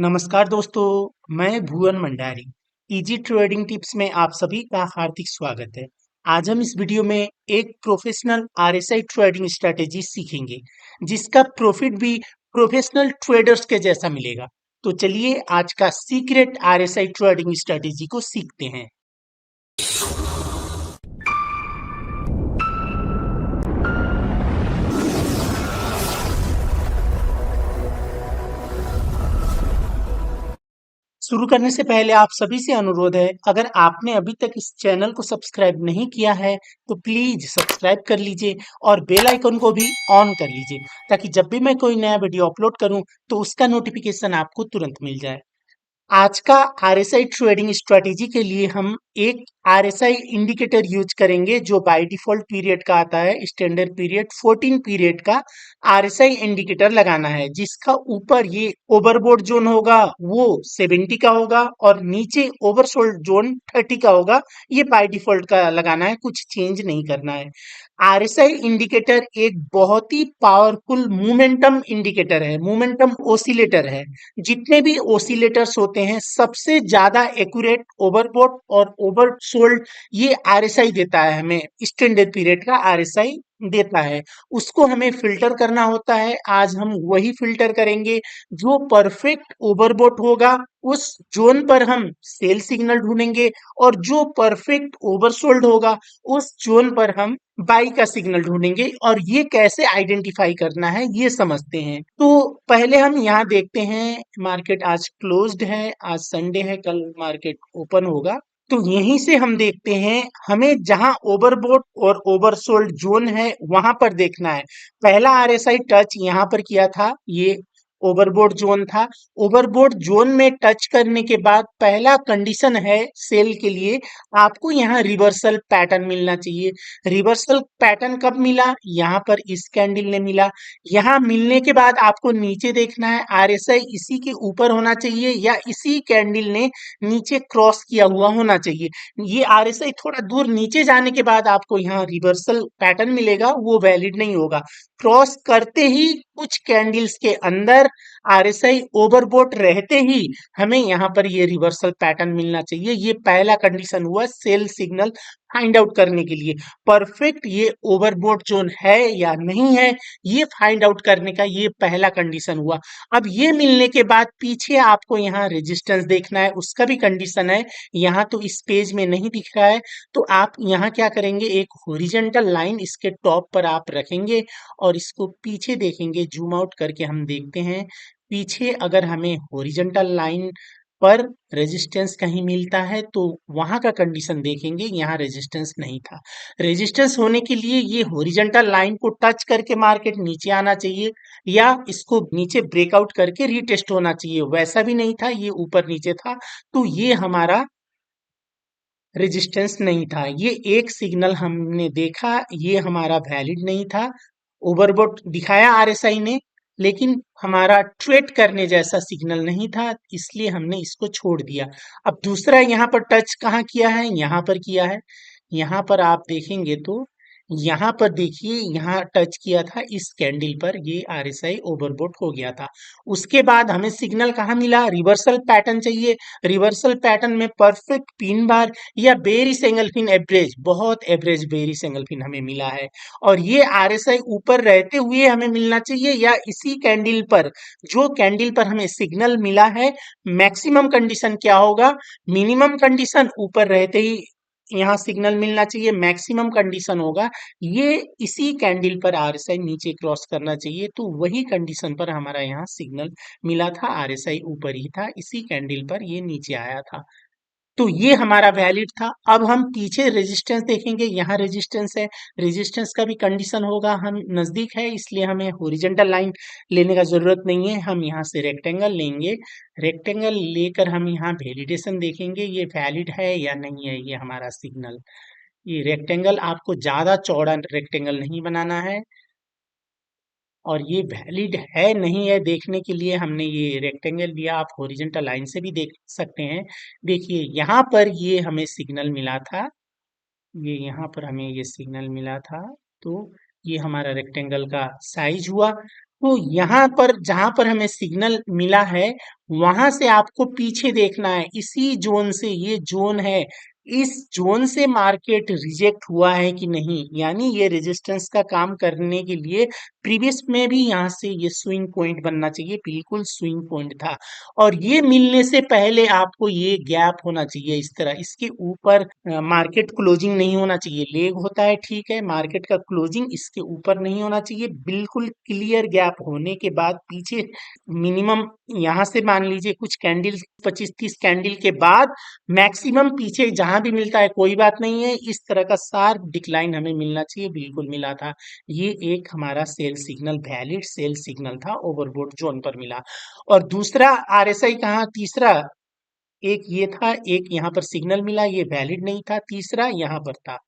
नमस्कार दोस्तों, मैं भुवन मंडारी। इजी ट्रेडिंग टिप्स में आप सभी का हार्दिक स्वागत है। आज हम इस वीडियो में एक प्रोफेशनल आरएसआई ट्रेडिंग स्ट्रेटेजी सीखेंगे, जिसका प्रॉफिट भी प्रोफेशनल ट्रेडर्स के जैसा मिलेगा। तो चलिए आज का सीक्रेट आरएसआई ट्रेडिंग स्ट्रेटेजी को सीखते हैं। शुरू करने से पहले आप सभी से अनुरोध है, अगर आपने अभी तक इस चैनल को सब्सक्राइब नहीं किया है तो प्लीज सब्सक्राइब कर लीजिए और बेल आइकन को भी ऑन कर लीजिए, ताकि जब भी मैं कोई नया वीडियो अपलोड करूं तो उसका नोटिफिकेशन आपको तुरंत मिल जाए। आज का आरएसआई ट्रेडिंग स्ट्रेटेजी के लिए हम एक आरएसआई इंडिकेटर यूज करेंगे जो बाय डिफॉल्ट पीरियड का आता है। स्टैंडर्ड पीरियड 14 पीरियड का आरएसआई इंडिकेटर लगाना है, जिसका ऊपर ये ओवरबोट जोन होगा वो 70 का होगा और नीचे ओवरसोल्ड जोन 30 का होगा। ये बाय डिफॉल्ट का लगाना है, कुछ चेंज नहीं करना है। आरएसआई इंडिकेटर एक बहुत ही पावरफुल मोमेंटम इंडिकेटर है, मोमेंटम ओसिलेटर है। जितने भी ओसिलेटर्स होते हैं सबसे ज्यादा एक्यूरेट ओवरबोट और ओवरसोल्ड ये आरएसआई देता है, हमें स्टैंडर्ड पीरियड का आरएसआई देता है। उसको हमें फिल्टर करना होता है। आज हम वही फिल्टर करेंगे। जो परफेक्ट ओवरबोट होगा उस जोन पर हम सेल सिग्नल ढूंढेंगे और जो परफेक्ट ओवरसोल्ड होगा उस जोन पर हम बाई का सिग्नल ढूंढेंगे। और ये कैसे आइडेंटिफाई करना है ये समझते हैं। तो पहले हम यहाँ देखते हैं, मार्केट आज क्लोज्ड है, आज संडे है, कल मार्केट ओपन होगा। तो यहीं से हम देखते हैं, हमें जहां ओवरबोट और ओवरसोल्ड जोन है वहां पर देखना है। पहला आरएसआई टच यहां पर किया था, ये ओवरबोट जोन था। ओवरबोट जोन में टच करने के बाद पहला कंडीशन है सेल के लिए, आपको यहाँ रिवर्सल पैटर्न मिलना चाहिए। रिवर्सल पैटर्न कब मिला? यहाँ पर इस कैंडल ने मिला। यहाँ मिलने के बाद आपको नीचे देखना है, आरएसआई इसी के ऊपर होना चाहिए या इसी कैंडल ने नीचे क्रॉस किया हुआ होना चाहिए। ये आरएसआई थोड़ा दूर नीचे जाने के बाद आपको यहाँ रिवर्सल पैटर्न मिलेगा, वो वैलिड नहीं होगा। क्रॉस करते ही कुछ कैंडल्स के अंदर आरएसआई ओवरबोट रहते ही हमें यहाँ पर ये रिवर्सल पैटर्न मिलना चाहिए। ये पहला कंडीशन हुआ सेल सिग्नल फाइंड आउट करने के लिए। परफेक्ट ये ओवरबोट जोन है या नहीं है ये फाइंड आउट करने का ये पहला कंडीशन हुआ। अब ये मिलने के बाद पीछे आपको यहाँ रेजिस्टेंस देखना है, उसका भी कंडीशन है। यहाँ तो इस पेज में नहीं दिख रहा है, तो आप यहाँ क्या करेंगे, एक हॉरिजॉन्टल लाइन इसके टॉप पर आप रखेंगे और इसको पीछे देखेंगे। जूम आउट करके हम देखते हैं पीछे, अगर हमें हॉरिजॉन्टल लाइन पर रेजिस्टेंस कहीं मिलता है तो वहां का कंडीशन देखेंगे। यहाँ रेजिस्टेंस नहीं था। रेजिस्टेंस होने के लिए ये हॉरिजॉन्टल लाइन को टच करके मार्केट नीचे आना चाहिए या इसको नीचे ब्रेकआउट करके रीटेस्ट होना चाहिए। वैसा भी नहीं था, ये ऊपर नीचे था, तो ये हमारा रेजिस्टेंस नहीं था। ये एक सिग्नल हमने देखा, ये हमारा वैलिड नहीं था। ओवरबोट दिखाया आरएसआई ने, लेकिन हमारा ट्रेड करने जैसा सिग्नल नहीं था, इसलिए हमने इसको छोड़ दिया। अब दूसरा यहाँ पर टच कहाँ किया है? यहाँ पर किया है। यहाँ पर आप देखेंगे तो यहाँ पर देखिए, यहाँ टच किया था इस कैंडल पर, ये आरएसआई ओवरबोट हो गया था। उसके बाद हमें सिग्नल कहाँ मिला? रिवर्सल पैटर्न चाहिए। रिवर्सल पैटर्न में परफेक्ट पिन बार या बेरिश एंगलफिन एवरेज, बहुत एवरेज बेरिश एंगलफिन हमें मिला है। और ये आरएसआई ऊपर रहते हुए हमें मिलना चाहिए या इसी कैंडल पर, जो कैंडल पर हमें सिग्नल मिला है। मैक्सिमम कंडीशन क्या होगा? मिनिमम कंडीशन ऊपर रहते ही यहाँ सिग्नल मिलना चाहिए, मैक्सिमम कंडीशन होगा ये इसी कैंडल पर आरएसआई नीचे क्रॉस करना चाहिए। तो वही कंडीशन पर हमारा यहाँ सिग्नल मिला था, आरएसआई ऊपर ही था, इसी कैंडल पर ये नीचे आया था, तो ये हमारा वैलिड था। अब हम पीछे रेजिस्टेंस देखेंगे, यहाँ रेजिस्टेंस है। रेजिस्टेंस का भी कंडीशन होगा, हम नजदीक है इसलिए हमें हॉरिजॉन्टल लाइन लेने का जरूरत नहीं है, हम यहाँ से रेक्टेंगल लेंगे। रेक्टेंगल लेकर हम यहाँ वैलिडेशन देखेंगे, ये वैलिड है या नहीं है ये हमारा सिग्नल। ये रेक्टेंगल आपको ज्यादा चौड़ा रेक्टेंगल नहीं बनाना है, और ये वैलिड है नहीं है देखने के लिए हमने ये रेक्टेंगल लिया। आप हॉरिजॉन्टल लाइन से भी देख सकते हैं। देखिए यहाँ पर ये हमें सिग्नल मिला था, ये यहाँ पर हमें ये सिग्नल मिला था, तो ये हमारा रेक्टेंगल का साइज हुआ। तो यहाँ पर जहां पर हमें सिग्नल मिला है वहां से आपको पीछे देखना है, इसी जोन से, ये जोन है, इस जोन से मार्केट रिजेक्ट हुआ है कि नहीं, यानी ये रेजिस्टेंस का काम करने के लिए प्रीवियस में भी यहाँ से ये स्विंग पॉइंट बनना चाहिए, बिल्कुल स्विंग पॉइंट था। और ये मिलने से पहले आपको ये गैप होना चाहिए इस तरह, इसके ऊपर मार्केट क्लोजिंग नहीं होना चाहिए, लेग होता है ठीक है, मार्केट का क्लोजिंग इसके ऊपर नहीं होना चाहिए, बिल्कुल क्लियर गैप होने के बाद पीछे मिनिमम यहाँ से मान लीजिए कुछ कैंडल 25-30 कैंडल के बाद मैक्सिमम पीछे जहां भी मिलता है कोई बात नहीं है, इस तरह का शार्प डिक्लाइन हमें मिलना चाहिए, बिल्कुल मिला था। ये एक हमारा cell signal, valid cell signal था, ओवरबोट जोन पर मिला। और दूसरा आरएसआई कहाँ, तीसरा एक ये था, एक यहाँ पर सिग्नल मिला, ये वैलिड नहीं था, तीसरा यहाँ पर था।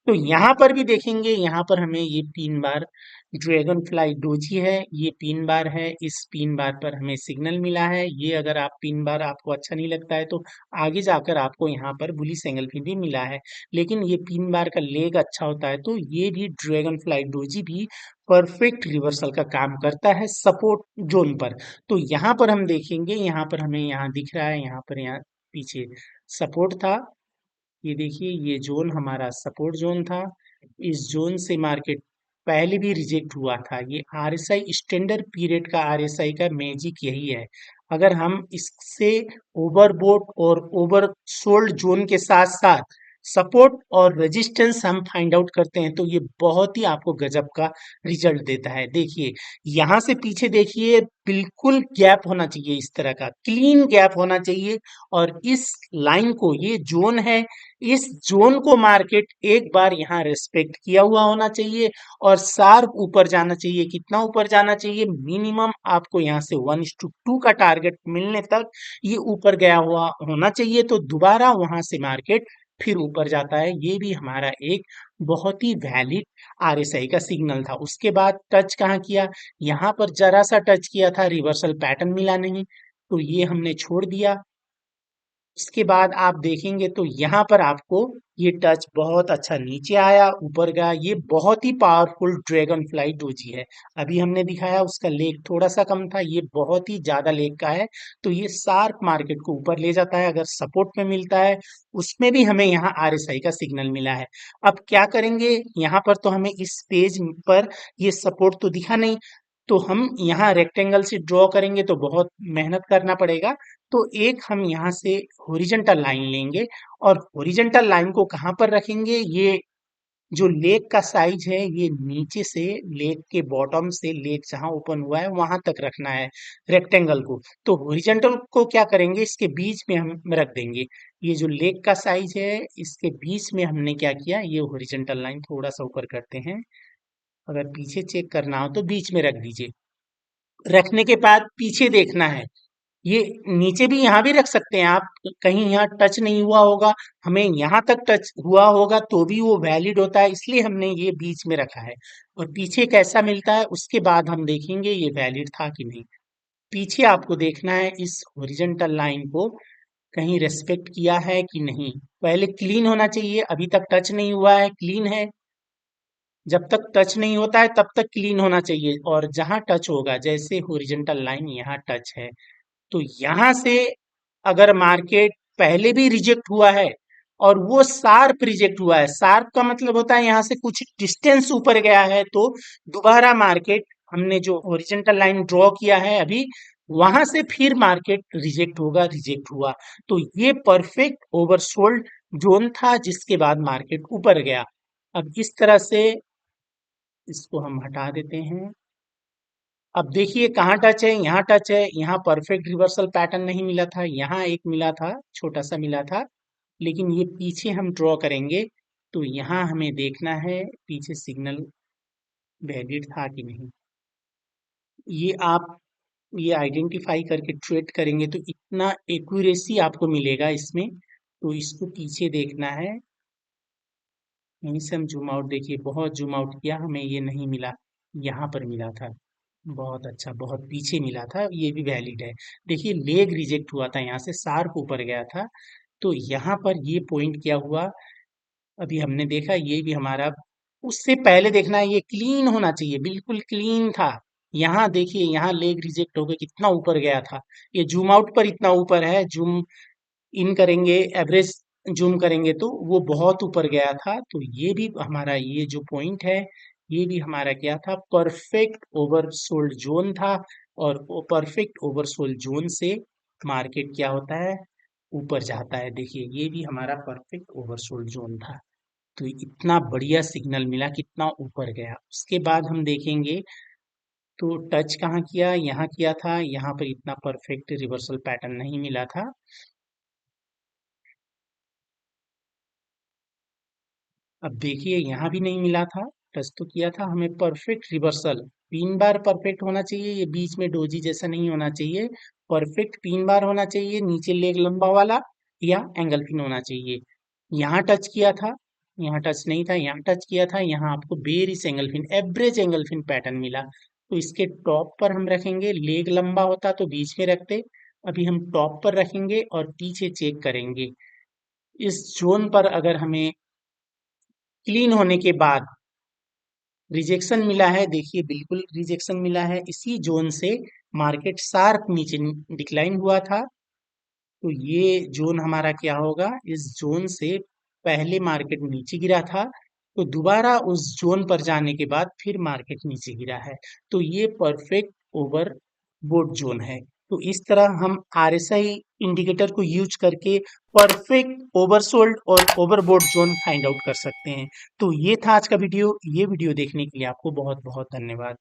तो यहाँ पर भी देखेंगे, यहाँ पर हमें ये 3 बार ड्रैगन फ्लाई डोजी है, ये 3 बार है, इस 3 बार पर हमें सिग्नल मिला है। ये अगर आप 3 बार आपको अच्छा नहीं लगता है तो आगे जाकर आपको यहाँ पर बुलिश एंगल भी मिला है, लेकिन ये 3 बार का लेग अच्छा होता है, तो ये भी ड्रैगन फ्लाई डोजी भी परफेक्ट रिवर्सल का काम करता है सपोर्ट जोन पर। तो यहाँ पर हम देखेंगे, यहाँ पर हमें यहाँ दिख रहा है, यहाँ पर यहाँ पीछे सपोर्ट था, ये देखिए ये जोन हमारा सपोर्ट जोन था, इस जोन से मार्केट पहले भी रिजेक्ट हुआ था। ये आरएसआई स्टैंडर्ड पीरियड का, आरएसआई का मैजिक यही है, अगर हम इससे ओवरबोट और ओवर सोल्ड जोन के साथ साथ सपोर्ट और रेजिस्टेंस हम फाइंड आउट करते हैं तो ये बहुत ही आपको गजब का रिजल्ट देता है। देखिए यहाँ से पीछे देखिए, बिल्कुल गैप होना चाहिए, इस तरह का क्लीन गैप होना चाहिए, और इस लाइन को, ये जोन है, इस जोन को मार्केट एक बार यहाँ रेस्पेक्ट किया हुआ होना चाहिए और शार्प ऊपर जाना चाहिए। कितना ऊपर जाना चाहिए, मिनिमम आपको यहाँ से 1:2 का टारगेट मिलने तक ये ऊपर गया हुआ होना चाहिए, तो दोबारा वहां से मार्केट फिर ऊपर जाता है। ये भी हमारा एक बहुत ही वैलिड आरएसआई का सिग्नल था। उसके बाद टच कहाँ किया, यहाँ पर जरा सा टच किया था, रिवर्सल पैटर्न मिला नहीं, तो ये हमने छोड़ दिया। इसके बाद आप देखेंगे तो यहाँ पर आपको ये टच बहुत अच्छा नीचे आया, ऊपर गया, ये बहुत ही पावरफुल ड्रैगन फ्लाई डोजी है। अभी हमने दिखाया उसका लेग थोड़ा सा कम था, ये बहुत ही ज्यादा लेग का है, तो ये शार्प मार्केट को ऊपर ले जाता है। अगर सपोर्ट में मिलता है, उसमें भी हमें यहाँ आरएसआई का सिग्नल मिला है। अब क्या करेंगे, यहाँ पर तो हमें इस पेज पर ये सपोर्ट तो दिखा नहीं, तो हम यहाँ रेक्टेंगल से ड्रॉ करेंगे तो बहुत मेहनत करना पड़ेगा। तो एक हम यहाँ से हॉरिजॉन्टल लाइन लेंगे और हॉरिजॉन्टल लाइन को कहाँ पर रखेंगे, ये जो लेग का साइज है, ये नीचे से लेग के बॉटम से लेग जहां ओपन हुआ है वहां तक रखना है रेक्टेंगल को। तो हॉरिजॉन्टल को क्या करेंगे, इसके बीच में हम रख देंगे। ये जो लेग का साइज है, इसके बीच में हमने क्या किया, ये हॉरिजॉन्टल लाइन थोड़ा सा ऊपर करते हैं, अगर पीछे चेक करना हो तो बीच में रख दीजिए। रखने के बाद पीछे देखना है, ये नीचे भी, यहाँ भी रख सकते हैं आप, कहीं यहाँ टच नहीं हुआ होगा, हमें यहाँ तक टच हुआ होगा तो भी वो वैलिड होता है, इसलिए हमने ये बीच में रखा है। और पीछे कैसा मिलता है उसके बाद हम देखेंगे ये वैलिड था कि नहीं। पीछे आपको देखना है इस हॉरिजॉन्टल लाइन को कहीं रेस्पेक्ट किया है कि नहीं, पहले क्लीन होना चाहिए, अभी तक टच नहीं हुआ है, क्लीन है। जब तक टच नहीं होता है तब तक क्लीन होना चाहिए, और जहां टच होगा, जैसे हॉरिजॉन्टल लाइन यहाँ टच है, तो यहाँ से अगर मार्केट पहले भी रिजेक्ट हुआ है और वो शार्प रिजेक्ट हुआ है, शार्प का मतलब होता है यहाँ से कुछ डिस्टेंस ऊपर गया है, तो दोबारा मार्केट, हमने जो ओरिजेंटल लाइन ड्रॉ किया है अभी, वहां से फिर मार्केट रिजेक्ट होगा, रिजेक्ट हुआ, तो ये परफेक्ट ओवरसोल्ड जोन था जिसके बाद मार्केट ऊपर गया। अब इस तरह से इसको हम हटा देते हैं। अब देखिए कहाँ टच है, यहाँ टच है, यहाँ परफेक्ट रिवर्सल पैटर्न नहीं मिला था, यहाँ एक मिला था, छोटा सा मिला था, लेकिन ये पीछे हम ड्रॉ करेंगे तो यहाँ हमें देखना है पीछे सिग्नल वैलिड था कि नहीं। ये आप ये आइडेंटिफाई करके ट्रेड करेंगे तो इतना एक्यूरेसी आपको मिलेगा इसमें, तो इसको पीछे देखना है। यहीं से हम जूम आउट, देखिए बहुत जूम आउट किया, हमें ये नहीं मिला, यहाँ पर मिला था, बहुत अच्छा, बहुत पीछे मिला था, ये भी वैलिड है। देखिए लेग रिजेक्ट हुआ था, यहाँ से शार्प ऊपर गया था, तो यहाँ पर ये पॉइंट क्या हुआ, अभी हमने देखा, ये भी हमारा, उससे पहले देखना है, ये क्लीन होना चाहिए, बिल्कुल क्लीन था, यहाँ देखिए, यहाँ लेग रिजेक्ट हो गया, कितना ऊपर गया था। ये जूम आउट पर इतना ऊपर है, जूम इन करेंगे, एवरेज जूम करेंगे तो वो बहुत ऊपर गया था। तो ये भी हमारा, ये जो पॉइंट है, ये भी हमारा क्या था, परफेक्ट ओवरसोल्ड जोन था। और वो परफेक्ट ओवरसोल्ड जोन से मार्केट क्या होता है, ऊपर जाता है। देखिए, ये भी हमारा परफेक्ट ओवरसोल्ड जोन था। तो इतना बढ़िया सिग्नल मिला, कितना ऊपर गया। उसके बाद हम देखेंगे तो टच कहाँ किया, यहाँ किया था, यहाँ पर इतना परफेक्ट रिवर्सल पैटर्न नहीं मिला था। अब देखिए, यहाँ भी नहीं मिला था, टच तो किया था, हमें परफेक्ट रिवर्सल 3 बार परफेक्ट होना चाहिए, ये बीच में डोजी जैसा नहीं होना चाहिए। परफेक्ट 3 बार होना चाहिए, नीचे लेग लंबा वाला या एंगल फिन होना चाहिए। यहाँ टच किया था, यहाँ टच नहीं था, यहाँ टच किया था, यहाँ आपको bearish engulfing, average engulfing pattern मिला। तो इसके टॉप पर हम रखेंगे, लेग लंबा होता तो बीच में रखते, अभी हम टॉप पर रखेंगे और पीछे चेक करेंगे। इस जोन पर अगर हमें क्लीन होने के बाद रिजेक्शन मिला है, देखिए बिल्कुल रिजेक्शन मिला है, इसी जोन से मार्केट शार्प नीचे डिक्लाइन हुआ था। तो ये जोन हमारा क्या होगा, इस जोन से पहले मार्केट नीचे गिरा था, तो दोबारा उस जोन पर जाने के बाद फिर मार्केट नीचे गिरा है। तो ये परफेक्ट ओवर बोट जोन है। तो इस तरह हम आरएसआई इंडिकेटर को यूज करके परफेक्ट ओवरसोल्ड और ओवरबोट जोन फाइंड आउट कर सकते हैं। तो ये था आज का वीडियो। ये वीडियो देखने के लिए आपको बहुत बहुत धन्यवाद।